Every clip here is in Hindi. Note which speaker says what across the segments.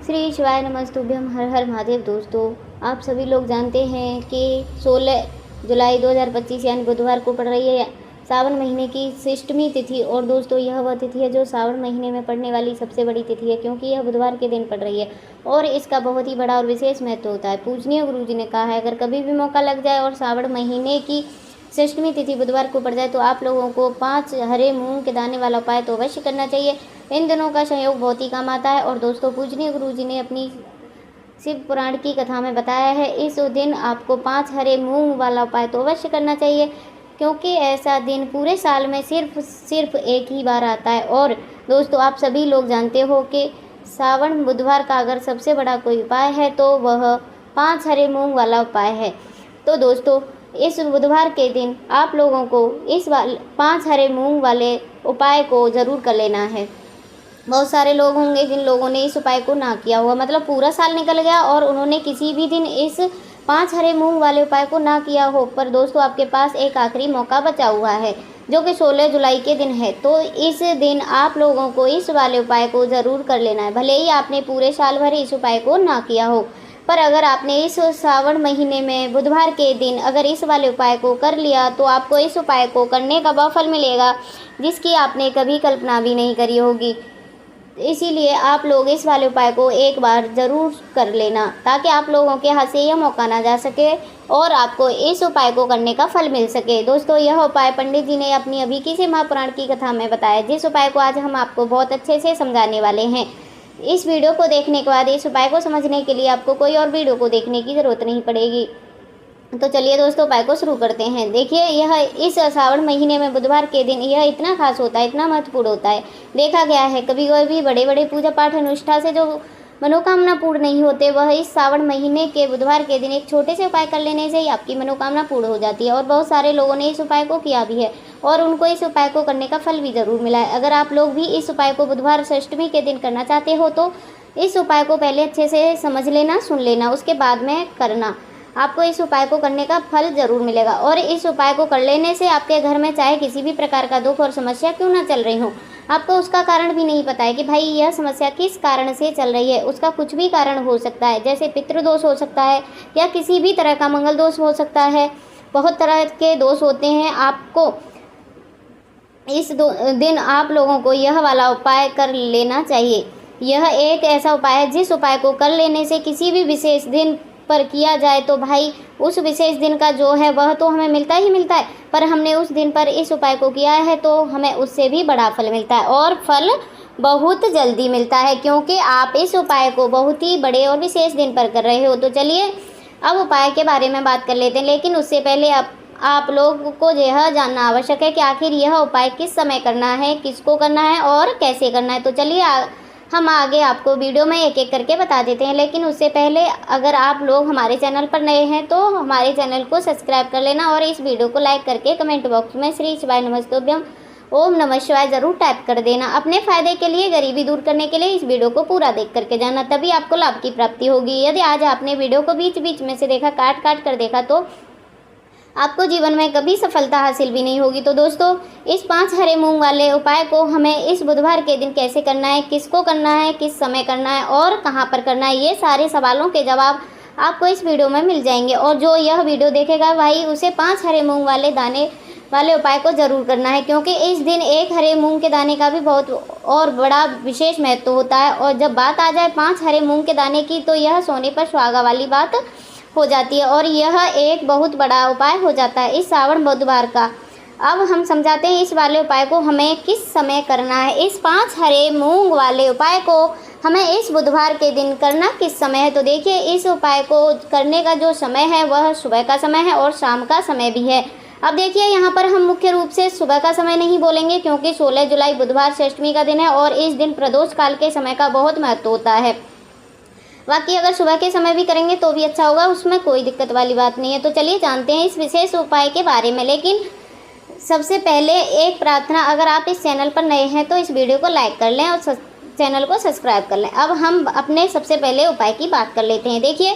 Speaker 1: श्री शिवाय नमस्तुभ्यम। हर हर महादेव। दोस्तों, आप सभी लोग जानते हैं कि 16 जुलाई 2025 यानी बुधवार को पड़ रही है सावन महीने की षष्ठमी तिथि। और दोस्तों, यह वह तिथि है जो सावन महीने में पड़ने वाली सबसे बड़ी तिथि है, क्योंकि यह बुधवार के दिन पड़ रही है और इसका बहुत ही बड़ा और विशेष महत्व होता है। पूजनीय गुरु जी ने कहा है, अगर कभी भी मौका लग जाए और सावन महीने की षष्ठमी तिथि बुधवार को पड़ जाए तो आप लोगों को 5 हरे मूंग के दाने वाला उपाय तो अवश्य करना चाहिए। इन दिनों का संयोग बहुत ही काम आता है। और दोस्तों, पूजनीय गुरु जी ने अपनी शिव पुराण की कथा में बताया है, इस दिन आपको 5 हरे मूंग वाला उपाय तो अवश्य करना चाहिए, क्योंकि ऐसा दिन पूरे साल में सिर्फ एक ही बार आता है। और दोस्तों, आप सभी लोग जानते हो कि सावन बुधवार का अगर सबसे बड़ा कोई उपाय है तो वह 5 हरे मूंग वाला उपाय है। तो दोस्तों, इस बुधवार के दिन आप लोगों को इस 5 हरे मूंग वाले उपाय को ज़रूर कर लेना है। बहुत सारे लोग होंगे जिन लोगों ने इस उपाय को ना किया हुआ, मतलब पूरा साल निकल गया और उन्होंने किसी भी दिन इस 5 हरे मूंग वाले उपाय को ना किया हो। पर दोस्तों, आपके पास एक आखिरी मौका बचा हुआ है जो कि 16 जुलाई के दिन है। तो इस दिन आप लोगों को इस वाले उपाय को ज़रूर कर लेना है, भले ही आपने पूरे साल भर इस उपाय को ना किया हो। पर अगर आपने इस सावन महीने में बुधवार के दिन अगर इस वाले उपाय को कर लिया तो आपको इस उपाय को करने का वह फल मिलेगा जिसकी आपने कभी कल्पना भी नहीं करी होगी। इसीलिए आप लोग इस वाले उपाय को एक बार ज़रूर कर लेना, ताकि आप लोगों के हाथ से यह मौका ना जा सके और आपको इस उपाय को करने का फल मिल सके। दोस्तों, यह उपाय पंडित जी ने अपनी अभी की से महापुराण की कथा में बताया, जिस उपाय को आज हम आपको बहुत अच्छे से समझाने वाले हैं। इस वीडियो को देखने के बाद इस उपाय को समझने के लिए आपको कोई और वीडियो को देखने की ज़रूरत नहीं पड़ेगी। तो चलिए दोस्तों, उपाय को शुरू करते हैं। देखिए, यह इस सावन महीने में बुधवार के दिन यह इतना खास होता है, इतना महत्वपूर्ण होता है। देखा गया है कभी कभी बड़े बड़े पूजा पाठ अनुष्ठान से जो मनोकामना पूर्ण नहीं होते, वह इस सावन महीने के बुधवार के दिन एक छोटे से उपाय कर लेने से ही आपकी मनोकामना पूर्ण हो जाती है। और बहुत सारे लोगों ने इस उपाय को किया भी है और उनको इस उपाय को करने का फल भी ज़रूर मिला है। अगर आप लोग भी इस उपाय को बुधवार षष्ठमी के दिन करना चाहते हो तो इस उपाय को पहले अच्छे से समझ लेना, सुन लेना, उसके बाद में करना। आपको इस उपाय को करने का फल ज़रूर मिलेगा। और इस उपाय को कर लेने से आपके घर में चाहे किसी भी प्रकार का दुख और समस्या क्यों ना चल रही हो, आपको उसका कारण भी नहीं पता है कि भाई यह समस्या किस कारण से चल रही है। उसका कुछ भी कारण हो सकता है, जैसे पितृदोष हो सकता है या किसी भी तरह का मंगल दोष हो सकता है। बहुत तरह के दोष होते हैं। आपको इस दिन आप लोगों को यह वाला उपाय कर लेना चाहिए। यह एक ऐसा उपाय है जिस उपाय को कर लेने से किसी भी विशेष दिन पर किया जाए तो भाई उस विशेष दिन का जो है वह तो हमें मिलता ही मिलता है, पर हमने उस दिन पर इस उपाय को किया है तो हमें उससे भी बड़ा फल मिलता है और फल बहुत जल्दी मिलता है, क्योंकि आप इस उपाय को बहुत ही बड़े और विशेष दिन पर कर रहे हो। तो चलिए अब उपाय के बारे में बात कर लेते हैं, लेकिन उससे पहले आप लोग को यह जानना आवश्यक है कि आखिर यह उपाय किस समय करना है, किसको करना है और कैसे करना है। तो चलिए हम आगे आपको वीडियो में एक एक करके बता देते हैं। लेकिन उससे पहले अगर आप लोग हमारे चैनल पर नए हैं तो हमारे चैनल को सब्सक्राइब कर लेना और इस वीडियो को लाइक करके कमेंट बॉक्स में श्री शिवाय नमस्तुभ्यम ओम नमः शिवाय ज़रूर टाइप कर देना। अपने फ़ायदे के लिए, गरीबी दूर करने के लिए इस वीडियो को पूरा देख करके जाना, तभी आपको लाभ की प्राप्ति होगी। यदि आज आपने वीडियो को बीच बीच में से देखा, काट कर देखा, तो आपको जीवन में कभी सफलता हासिल भी नहीं होगी। तो दोस्तों, इस 5 हरे मूंग वाले उपाय को हमें इस बुधवार के दिन कैसे करना है, किसको करना है, किस समय करना है और कहां पर करना है, ये सारे सवालों के जवाब आपको इस वीडियो में मिल जाएंगे। और जो यह वीडियो देखेगा भाई उसे 5 हरे मूंग वाले दाने वाले उपाय को ज़रूर करना है, क्योंकि इस दिन एक हरे मूंग के दाने का भी बहुत और बड़ा विशेष महत्व होता है। और जब बात आ जाए 5 हरे मूंग के दाने की तो यह सोने पर सुहागा वाली बात हो जाती है और यह एक बहुत बड़ा उपाय हो जाता है इस सावन बुधवार का। अब हम समझाते हैं इस वाले उपाय को हमें किस समय करना है। इस 5 हरे मूंग वाले उपाय को हमें इस बुधवार के दिन करना किस समय है। तो देखिए, इस उपाय को करने का जो समय है वह सुबह का समय है और शाम का समय भी है। अब देखिए, यहाँ पर हम मुख्य रूप से सुबह का समय नहीं बोलेंगे, क्योंकि 16 जुलाई बुधवार षष्ठमी का दिन है और इस दिन प्रदोष काल के समय का बहुत महत्व होता है। बाकी अगर सुबह के समय भी करेंगे तो भी अच्छा होगा, उसमें कोई दिक्कत वाली बात नहीं है। तो चलिए जानते हैं इस विशेष उपाय के बारे में। लेकिन सबसे पहले एक प्रार्थना, अगर आप इस चैनल पर नए हैं तो इस वीडियो को लाइक कर लें और चैनल को सब्सक्राइब कर लें। अब हम अपने सबसे पहले उपाय की बात कर लेते हैं। देखिए,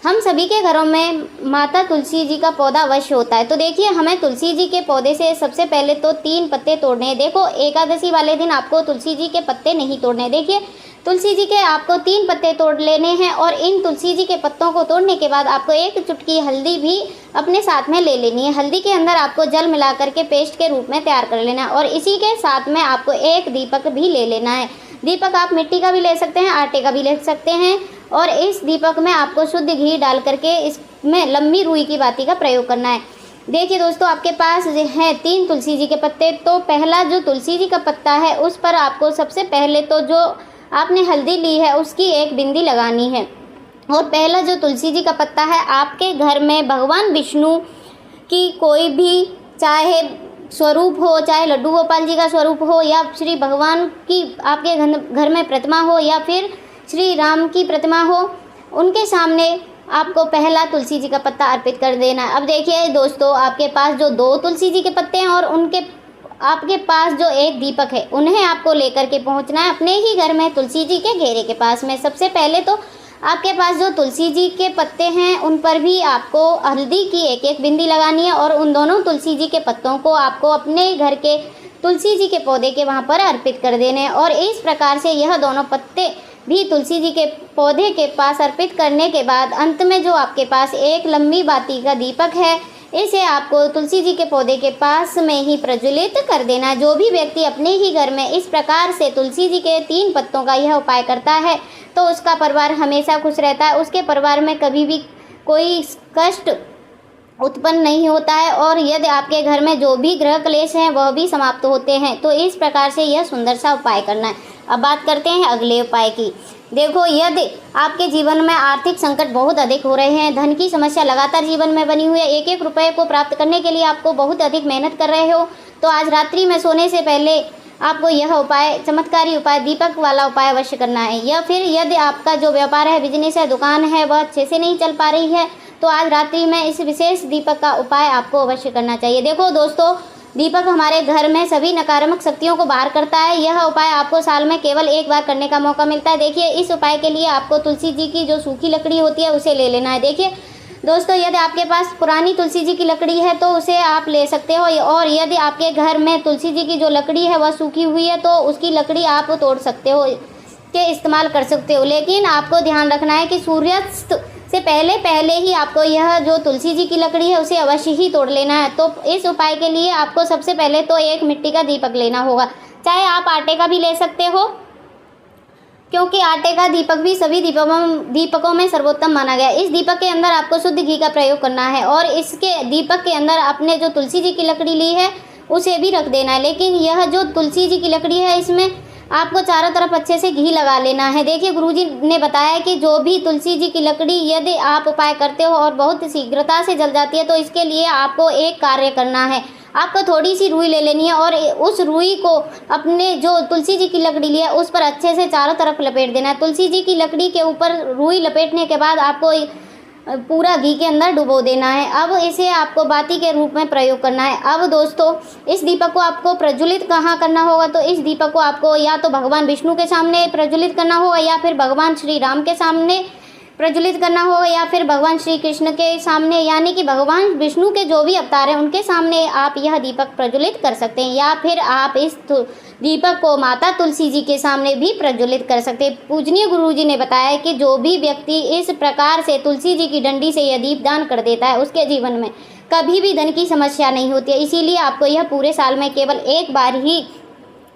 Speaker 1: हम सभी के घरों में माता तुलसी जी का पौधा अवश्य होता है। तो देखिए, हमें तुलसी जी के पौधे से सबसे पहले तो 3 पत्ते तोड़ने हैं। देखो, एकादशी वाले दिन आपको तुलसी जी के पत्ते नहीं तोड़ने। देखिए, तुलसी जी के आपको 3 पत्ते तोड़ लेने हैं और इन तुलसी जी के पत्तों को तोड़ने के बाद आपको 1 चुटकी हल्दी भी अपने साथ में ले लेनी है। हल्दी के अंदर आपको जल मिला करके पेस्ट के रूप में तैयार कर लेना है और इसी के साथ में आपको 1 दीपक भी ले लेना है। दीपक आप मिट्टी का भी ले सकते हैं, आटे का भी ले सकते हैं और इस दीपक में आपको शुद्ध घी डाल करके इसमें लंबी रुई की बाती का प्रयोग करना है। देखिए दोस्तों, आपके पास है 3 तुलसी जी के पत्ते। तो पहला जो तुलसी जी का पत्ता है उस पर आपको सबसे पहले तो जो आपने हल्दी ली है उसकी 1 बिंदी लगानी है। और पहला जो तुलसी जी का पत्ता है, आपके घर में भगवान विष्णु की कोई भी चाहे स्वरूप हो, चाहे लड्डू गोपाल जी का स्वरूप हो या श्री भगवान की आपके घर में प्रतिमा हो या फिर श्री राम की प्रतिमा हो, उनके सामने आपको पहला तुलसी जी का पत्ता अर्पित कर देना है। अब देखिए दोस्तों, आपके पास जो 2 तुलसी जी के पत्ते हैं और आपके पास जो 1 दीपक है, उन्हें आपको लेकर के पहुंचना है अपने ही घर में तुलसी जी के घेरे के पास में। सबसे पहले तो आपके पास जो तुलसी जी के पत्ते हैं उन पर भी आपको हल्दी की 1-1 बिंदी लगानी है और उन दोनों तुलसी जी के पत्तों को आपको अपने घर के तुलसी जी के पौधे के वहाँ पर अर्पित कर देने हैं। और इस प्रकार से यह दोनों पत्ते भी तुलसी जी के पौधे के पास अर्पित करने के बाद अंत में जो आपके पास 1 लंबी बाती का दीपक है, इसे आपको तुलसी जी के पौधे के पास में ही प्रज्वलित कर देना है। जो भी व्यक्ति अपने ही घर में इस प्रकार से तुलसी जी के 3 पत्तों का यह उपाय करता है तो उसका परिवार हमेशा खुश रहता है, उसके परिवार में कभी भी कोई कष्ट उत्पन्न नहीं होता है और यदि आपके घर में जो भी ग्रह क्लेश हैं वह भी समाप्त होते हैं। तो इस प्रकार से यह सुंदर सा उपाय करना है। अब बात करते हैं अगले उपाय की। देखो, यदि आपके जीवन में आर्थिक संकट बहुत अधिक हो रहे हैं, धन की समस्या लगातार जीवन में बनी हुई है, 1-1 रुपये को प्राप्त करने के लिए आपको बहुत अधिक मेहनत कर रहे हो, तो आज रात्रि में सोने से पहले आपको यह उपाय, चमत्कारी उपाय, दीपक वाला उपाय अवश्य करना है। या फिर यदि आपका जो व्यापार है, बिजनेस है, दुकान है, वह अच्छे से नहीं चल पा रही है, तो आज रात्रि में इस विशेष दीपक का उपाय आपको अवश्य करना चाहिए। देखो दोस्तों, दीपक हमारे घर में सभी नकारात्मक शक्तियों को बाहर करता है। यह उपाय आपको साल में केवल 1 बार करने का मौका मिलता है। देखिए, इस उपाय के लिए आपको तुलसी जी की जो सूखी लकड़ी होती है उसे ले लेना है। देखिए दोस्तों, यदि आपके पास पुरानी तुलसी जी की लकड़ी है तो उसे आप ले सकते हो और यदि आपके घर में तुलसी जी की जो लकड़ी है वह सूखी हुई है तो उसकी लकड़ी आप तोड़ सकते हो, के इस्तेमाल कर सकते हो। लेकिन आपको ध्यान रखना है कि सूर्यास्त से पहले ही आपको यह जो तुलसी जी की लकड़ी है उसे अवश्य ही तोड़ लेना है। तो इस उपाय के लिए आपको सबसे पहले तो 1 मिट्टी का दीपक लेना होगा, चाहे आप आटे का भी ले सकते हो, क्योंकि आटे का दीपक भी सभी दीपकों में सर्वोत्तम माना गया। इस दीपक के अंदर आपको शुद्ध घी का प्रयोग करना है और इसके दीपक के अंदर आपने जो तुलसी जी की लकड़ी ली है उसे भी रख देना है। लेकिन यह जो तुलसी जी की लकड़ी है इसमें आपको चारों तरफ अच्छे से घी लगा लेना है। देखिए, गुरुजी ने बताया कि जो भी तुलसी जी की लकड़ी यदि आप उपाय करते हो और बहुत शीघ्रता से जल जाती है तो इसके लिए आपको एक कार्य करना है। आपको थोड़ी सी रुई ले लेनी है और उस रुई को अपने जो तुलसी जी की लकड़ी ली है उस पर अच्छे से चारों तरफ लपेट देना है। तुलसी जी की लकड़ी के ऊपर रुई लपेटने के बाद आपको पूरा घी के अंदर डुबो देना है। अब इसे आपको बाती के रूप में प्रयोग करना है। अब दोस्तों, इस दीपक को आपको प्रज्वलित कहाँ करना होगा, तो इस दीपक को आपको या तो भगवान विष्णु के सामने प्रज्वलित करना होगा या फिर भगवान श्री राम के सामने प्रज्वलित करना होगा या फिर भगवान श्री कृष्ण के सामने, यानी कि भगवान विष्णु के जो भी अवतार हैं उनके सामने आप यह दीपक प्रज्वलित कर सकते हैं। या फिर आप इस दीपक को माता तुलसी जी के सामने भी प्रज्वलित कर सकते हैं। पूजनीय गुरुजी ने बताया कि जो भी व्यक्ति इस प्रकार से तुलसी जी की डंडी से यह दीप दान कर देता है उसके जीवन में कभी भी धन की समस्या नहीं होती है। इसीलिए आपको यह पूरे साल में केवल 1 बार ही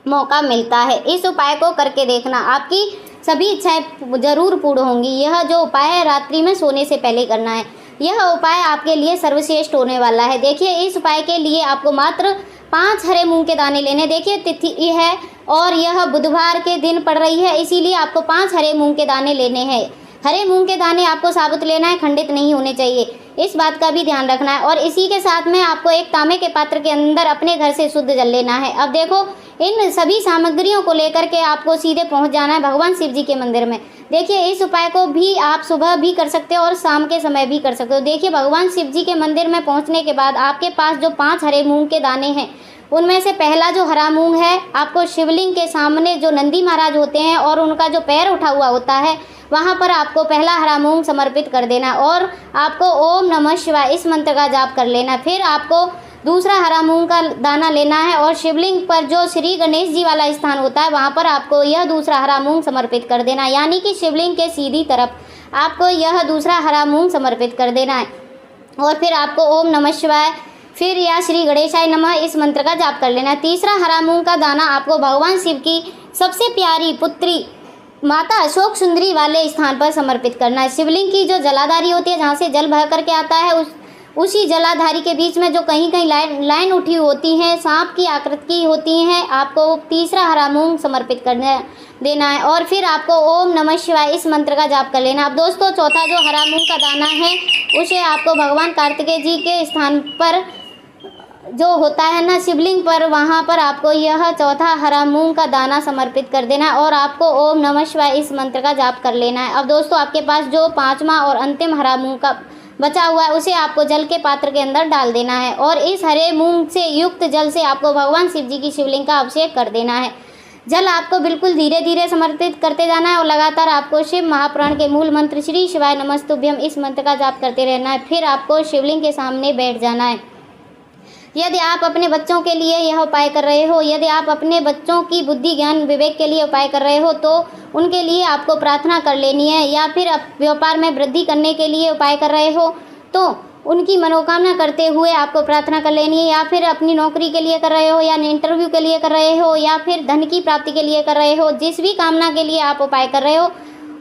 Speaker 1: मौका मिलता है। इस उपाय को करके देखना, आपकी सभी इच्छाएं जरूर पूर्ण होंगी। यह जो उपाय है रात्रि में सोने से पहले करना है। यह उपाय आपके लिए सर्वश्रेष्ठ होने वाला है। देखिए, इस उपाय के लिए आपको मात्र 5 हरे मूंग के दाने लेने। देखिए, तिथि है और यह बुधवार के दिन पड़ रही है, इसीलिए आपको 5 हरे मूंग के दाने लेने हैं। हरे मूंग के दाने आपको साबुत लेना है, खंडित नहीं होने चाहिए, इस बात का भी ध्यान रखना है। और इसी के साथ में आपको एक तांबे के पात्र के अंदर अपने घर से शुद्ध जल लेना है। अब देखो, इन सभी सामग्रियों को लेकर के आपको सीधे पहुंच जाना है भगवान शिव जी के मंदिर में। देखिए, इस उपाय को भी आप सुबह भी कर सकते हो और शाम के समय भी कर सकते हो। देखिए, भगवान शिव जी के मंदिर में पहुंचने के बाद आपके पास जो 5 हरे मूंग के दाने हैं उनमें से पहला जो हरा मूंग है आपको शिवलिंग के सामने जो नंदी महाराज होते हैं और उनका जो पैर उठा हुआ होता है वहाँ पर आपको पहला हरा मूंग समर्पित कर देना और आपको ओम नमः शिवाय इस मंत्र का जाप कर लेना। फिर आपको दूसरा हरा मूंग का दाना लेना है और शिवलिंग पर जो श्री गणेश जी वाला स्थान होता है वहाँ पर आपको यह दूसरा हरा मूंग समर्पित कर देना है, यानी कि शिवलिंग के सीधी तरफ आपको यह दूसरा हरा मूंग समर्पित कर देना है। और फिर आपको ओम नमः शिवाय फिर या श्री गणेशाय नमः इस मंत्र का जाप कर लेना है। तीसरा हरा मूंग का दाना आपको भगवान शिव की सबसे प्यारी पुत्री माता अशोक सुंदरी वाले स्थान पर समर्पित करना है। शिवलिंग की जो जलाधारी होती है, जहाँ से जल बह करके आता है, उसी जलाधारी के बीच में जो कहीं कहीं लाइन उठी होती है, सांप की आकृति होती हैं, आपको तीसरा हरा मूंग समर्पित करना देना है। और फिर आपको ओम नमः शिवाय इस मंत्र का जाप कर लेना। अब दोस्तों चौथा जो हरा मूंग का दाना है उसे आपको भगवान कार्तिकेय जी के स्थान पर जो होता है ना शिवलिंग पर, वहाँ पर आपको यह चौथा हरा मूंग का दाना समर्पित कर देना है और आपको ओम नमः शिवाय इस मंत्र का जाप कर लेना है। अब दोस्तों आपके पास जो पांचवा और अंतिम हरा मूंग का बचा हुआ है उसे आपको जल के पात्र के अंदर डाल देना है और इस हरे मूंग से युक्त जल से आपको भगवान शिव जी की शिवलिंग का अभिषेक कर देना है। जल आपको बिल्कुल धीरे धीरे समर्पित करते जाना है और लगातार आपको शिव महापुराण के मूल मंत्र श्री शिवाय नमस्तुभ्यम इस मंत्र का जाप करते रहना है। फिर आपको शिवलिंग के सामने बैठ जाना है। यदि आप अपने बच्चों के लिए यह उपाय कर रहे हो, यदि आप अपने बच्चों की बुद्धि ज्ञान विवेक के लिए उपाय कर रहे हो तो उनके लिए आपको प्रार्थना कर लेनी है, या फिर व्यापार में वृद्धि करने के लिए उपाय कर रहे हो तो उनकी मनोकामना करते हुए आपको प्रार्थना कर लेनी है, या फिर अपनी नौकरी के लिए कर रहे हो या इंटरव्यू के लिए कर रहे हो या फिर धन की प्राप्ति के लिए कर रहे हो, जिस भी कामना के लिए आप उपाय कर रहे हो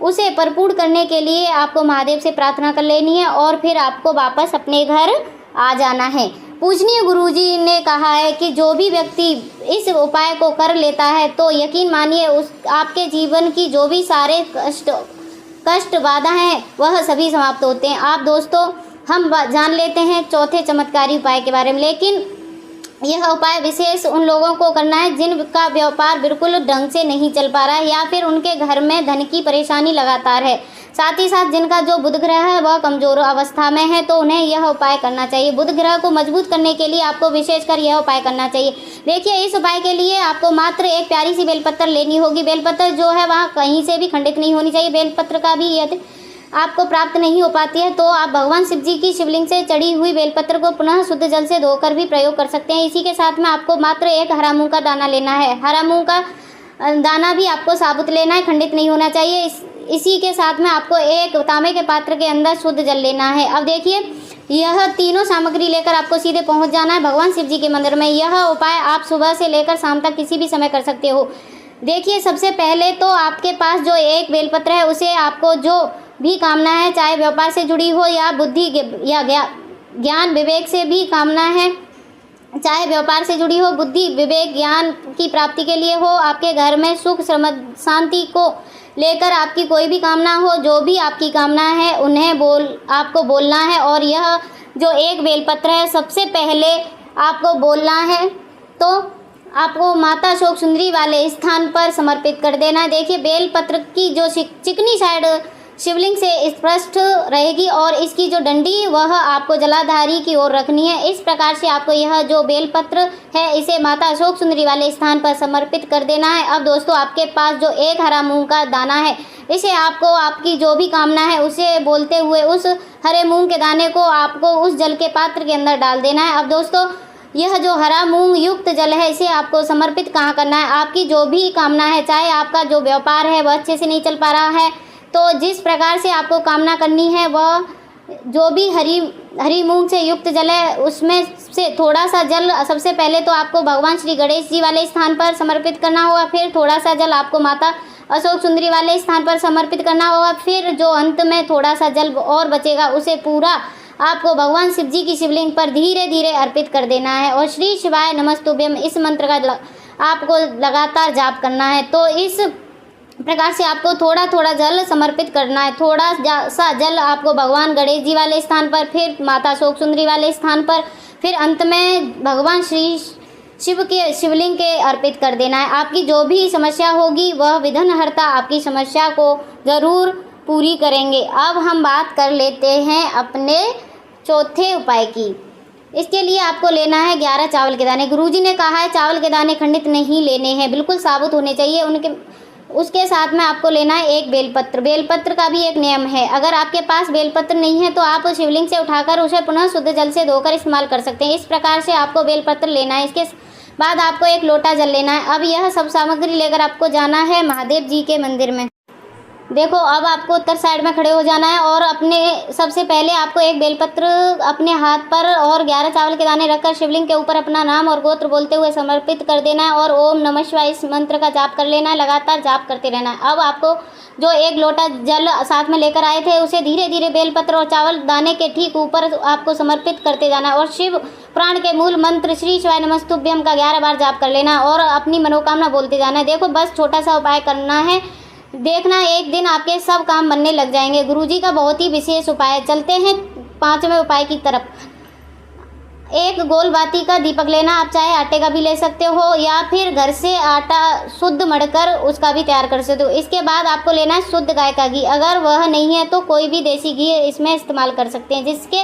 Speaker 1: उसे परिपूर्ण करने के लिए आपको महादेव से प्रार्थना कर लेनी है और फिर आपको वापस अपने घर आ जाना है। पूजनीय गुरुजी ने कहा है कि जो भी व्यक्ति इस उपाय को कर लेता है तो यकीन मानिए उस आपके जीवन की जो भी सारे कष्ट बाधा हैं वह सभी समाप्त होते हैं। आप दोस्तों हम जान लेते हैं चौथे चमत्कारी उपाय के बारे में, लेकिन यह उपाय विशेष उन लोगों को करना है जिनका व्यापार बिल्कुल ढंग से नहीं चल पा रहा है या फिर उनके घर में धन की परेशानी लगातार है, साथ ही साथ जिनका जो बुध ग्रह है वह कमजोर अवस्था में है तो उन्हें यह उपाय करना चाहिए। बुध ग्रह को मजबूत करने के लिए आपको विशेषकर यह उपाय करना चाहिए। देखिए इस उपाय के लिए आपको मात्र एक प्यारी सी बेलपत्र लेनी होगी। बेलपत्र जो है वह कहीं से भी खंडित नहीं होनी चाहिए। बेलपत्र का भी यदि आपको प्राप्त नहीं हो पाती है तो आप भगवान शिव जी की शिवलिंग से चढ़ी हुई बेलपत्र को पुनः शुद्ध जल से धोकर भी प्रयोग कर सकते हैं। इसी के साथ में आपको मात्र एक हरा मूंग का दाना लेना है। हरा मूंग का दाना भी आपको साबुत लेना है, खंडित नहीं होना चाहिए। इसी के साथ में आपको एक तांबे के पात्र के अंदर शुद्ध जल लेना है। अब देखिए यह तीनों सामग्री लेकर आपको सीधे पहुंच जाना है भगवान शिव जी के मंदिर में। यह उपाय आप सुबह से लेकर शाम तक किसी भी समय कर सकते हो। देखिए सबसे पहले तो आपके पास जो एक बेलपत्र है उसे आपको जो भी कामना है, चाहे व्यापार से जुड़ी हो या बुद्धि या ज्ञान विवेक से भी कामना है, चाहे व्यापार से जुड़ी हो, बुद्धि विवेक ज्ञान की प्राप्ति के लिए हो, आपके घर में सुख शांति को लेकर आपकी कोई भी कामना हो, जो भी आपकी कामना है उन्हें आपको बोलना है। और यह जो एक बेलपत्र है सबसे पहले आपको बोलना है तो आपको माता अशोक सुंदरी वाले स्थान पर समर्पित कर देना है। देखिए बेलपत्र की जो चिकनी साइड शिवलिंग से स्पष्ट रहेगी और इसकी जो डंडी वह आपको जलाधारी की ओर रखनी है। इस प्रकार से आपको यह जो बेलपत्र है इसे माता अशोक सुंदरी वाले स्थान पर समर्पित कर देना है। अब दोस्तों आपके पास जो एक हरा मूंग का दाना है इसे आपको आपकी जो भी कामना है उसे बोलते हुए उस हरे मूंग के दाने को आपको उस जल के पात्र के अंदर डाल देना है। अब दोस्तों यह जो हरा मूंग युक्त जल है इसे आपको समर्पित कहाँ करना है, आपकी जो भी कामना है, चाहे आपका जो व्यापार है वह अच्छे से नहीं चल पा रहा है तो जिस प्रकार से आपको कामना करनी है वह जो भी हरी मूंग से युक्त जल है उसमें से थोड़ा सा जल सबसे पहले तो आपको भगवान श्री गणेश जी वाले स्थान पर समर्पित करना होगा, फिर थोड़ा सा जल आपको माता अशोक सुंदरी वाले स्थान पर समर्पित करना होगा, फिर जो अंत में थोड़ा सा जल और बचेगा उसे पूरा आपको भगवान शिव जी की शिवलिंग पर धीरे धीरे अर्पित कर देना है। और श्री शिवाय नमस्तुभ्यम इस मंत्र का आपको लगातार जाप करना है। तो इस प्रकार से आपको थोड़ा थोड़ा जल समर्पित करना है। थोड़ा सा जल आपको भगवान गणेश जी वाले स्थान पर, फिर माता अशोक सुंदरी वाले स्थान पर, फिर अंत में भगवान श्री शिव के शिवलिंग के अर्पित कर देना है। आपकी जो भी समस्या होगी वह विघ्नहर्ता आपकी समस्या को ज़रूर पूरी करेंगे। अब हम बात कर लेते हैं अपने चौथे उपाय की। इसके लिए आपको लेना है 11 चावल के दाने। गुरुजी ने कहा है चावल के दाने खंडित नहीं लेने हैं, बिल्कुल साबुत होने चाहिए। उसके साथ में आपको लेना है एक बेलपत्र। बेलपत्र का भी एक नियम है, अगर आपके पास बेलपत्र नहीं है तो आप शिवलिंग से उठाकर उसे पुनः शुद्ध जल से धोकर इस्तेमाल कर सकते हैं। इस प्रकार से आपको बेलपत्र लेना है। इसके बाद आपको एक लोटा जल लेना है। अब यह सब सामग्री लेकर आपको जाना है महादेव जी के मंदिर में। देखो, अब आपको उत्तर साइड में खड़े हो जाना है और अपने सबसे पहले आपको एक बेलपत्र अपने हाथ पर और 11 चावल के दाने रखकर शिवलिंग के ऊपर अपना नाम और गोत्र बोलते हुए समर्पित कर देना है और ओम नमः शिवाय इस मंत्र का जाप कर लेना है। लगातार जाप करते रहना है। अब आपको जो एक लोटा जल साथ में लेकर आए थे उसे धीरे धीरे बेलपत्र और चावल दाने के ठीक ऊपर आपको समर्पित करते जाना है और शिव पुराण के मूल मंत्र श्री शिवाय नमस्तुभ्यम का 11 बार जाप कर लेना और अपनी मनोकामना बोलते जाना है। देखो, बस छोटा सा उपाय करना है, देखना एक दिन आपके सब काम बनने लग जाएंगे। गुरुजी का बहुत ही विशेष उपाय। चलते हैं 5वें उपाय की तरफ। एक गोल बाती का दीपक लेना, आप चाहे आटे का भी ले सकते हो या फिर घर से आटा शुद्ध मढ़कर उसका भी तैयार कर सकते हो। इसके बाद आपको लेना है शुद्ध गाय का घी, अगर वह नहीं है तो कोई भी देसी घी इसमें इस्तेमाल कर सकते हैं, जिसके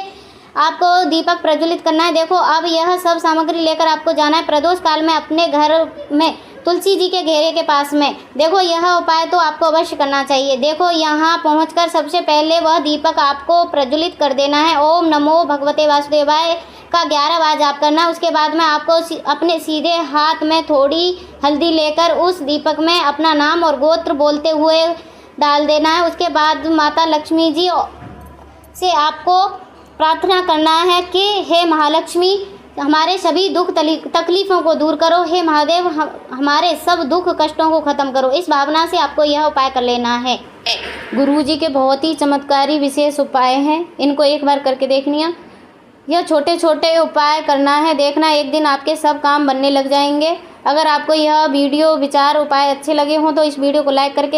Speaker 1: आपको दीपक प्रज्वलित करना है। देखो, अब यह सब सामग्री लेकर आपको जाना है प्रदोष काल में अपने घर में तुलसी जी के घेरे के पास में। देखो, यह उपाय तो आपको अवश्य करना चाहिए। देखो, यहाँ पहुँचकर सबसे पहले वह दीपक आपको प्रज्वलित कर देना है। ओम नमो भगवते वासुदेवाय का 11 बार जाप करना है। उसके बाद में आपको अपने सीधे हाथ में थोड़ी हल्दी लेकर उस दीपक में अपना नाम और गोत्र बोलते हुए डाल देना है। उसके बाद माता लक्ष्मी जी से आपको प्रार्थना करना है कि हे महालक्ष्मी, हमारे सभी दुख तकलीफ़ों को दूर करो। हे महादेव, हमारे सब दुख कष्टों को ख़त्म करो। इस भावना से आपको यह उपाय कर लेना है। गुरुजी के बहुत ही चमत्कारी विशेष उपाय हैं, इनको एक बार करके देखनिए। यह छोटे छोटे उपाय करना है, देखना एक दिन आपके सब काम बनने लग जाएंगे। अगर आपको यह वीडियो विचार उपाय अच्छे लगे हों तो इस वीडियो को लाइक करके